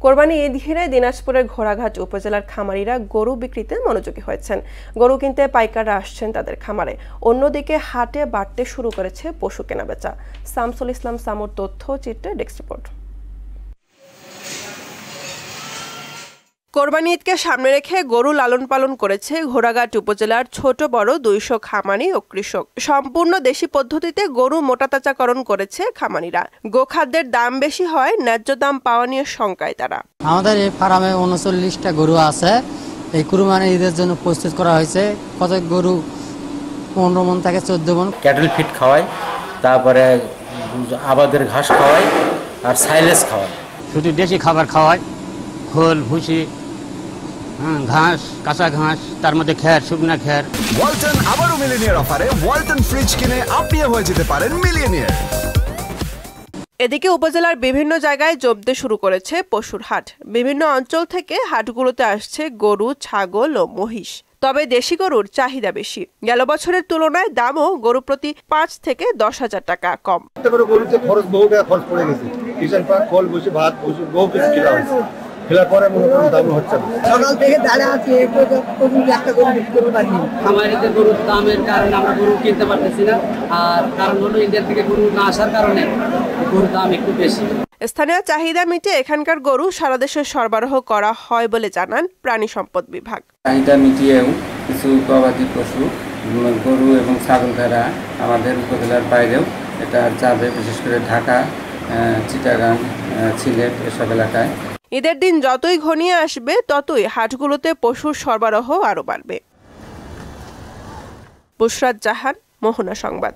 কোরবানি ঈদ ঘিরে দিনাজপুরের ঘোড়াঘাট উপজেলার খামারিরা গরু বিক্রিতে মনোযোগী হয়েছেন। গরু কিনতে পাইকাররা আসছেন তাদের খামারে। অন্যদিকে হাটে বাড়তে শুরু করেছে পশু কেনাবেচা। শামসুল ইসলাম সামুর তথ্য চিত্রে ডেস্ক রিপোর্ট। কোরবানি ঈদকে সামনে রেখে গরু লালন পালন করেছে ঘোড়াঘাট উপজেলার ছোট বড় 200 খামারি ও কৃষক। সম্পূর্ণ দেশি পদ্ধতিতে গরু মোটাতাজাকরণ করেছে খামারিরা। গোখাদ্যের দাম বেশি হয়, ন্যায্য দাম পাওয়া নিয়ে শঙ্কায় তারা। আমাদের এই ফার্মে 39টা গরু আছে। এই কুরবানি ঈদের জন্য প্রস্তুত করা হয়েছে। কত গরু 15 মণ থেকে 14 মণ ক্যাটেল ফিড খাওয়াই, তারপরে আবাদের ঘাস খাওয়াই আর সাইলেজ খাওয়াই। শুধু দেশি খাবার খাওয়াই, খোল ভুসি, ঘাস, কাঁচা ঘাস, তার মধ্যে খ্যার, শুকনা খ্যার। ওয়ালটন আবারও মিলিনিয়ার অফারে ওয়ালটন ফ্রিজ কিনে আপনিও হয়ে যেতে পারেন মিলিয়নিয়ার। এদিকে উপজেলার বিভিন্ন জায়গায় জমতে শুরু করেছে পশুর হাট। বিভিন্ন অঞ্চল থেকে হাটগুলোতে আসছে গরু, ছাগল ও মহিষ। তবে দেশি গরুর চাহিদা বেশি। গেল বছরের তুলনায় দামও গরু প্রতি 5 থেকে 10,000 টাকা কম। গরুতে খরচ বহু টাকা খরচ পড়ে গেছে। কিষান পাক, খোল বসে ভাত বসে বহু কিছু কিনা হয়েছে। খেলার পরে মনে করেন দাম হচ্ছে না। সকাল থেকে দাঁড়া আছে, একটা গরু বিক্রি করতে পারিনি। খামারিদের গরুর দামের কারণে আমরা গরু কিনতে পারতেছি না। আর কারণ হলো ইন্ডিয়া থেকে গরু না আসার কারণে গরুর দাম একটু বেশি। স্থানীয় চাহিদা মিটে এখানকার গরু সারা দেশে সরবরাহ করা হয় বলে জানান প্রাণী সম্পদ বিভাগ। চাহিদা মিটিয়েও কিছু গবাদি পশু, গরু এবং ছাগল ভেড়া আমাদের উপজেলার বাইরেও এটা যাবে, বিশেষ করে ঢাকা, চিটাগাং, সিলেট এসব এলাকায়। ঈদের দিন যতই ঘনিয়ে আসবে ততই হাটগুলোতে পশুর সরবরাহ আরও বাড়বে। বুশরাত জাহান, মোহনা সংবাদ।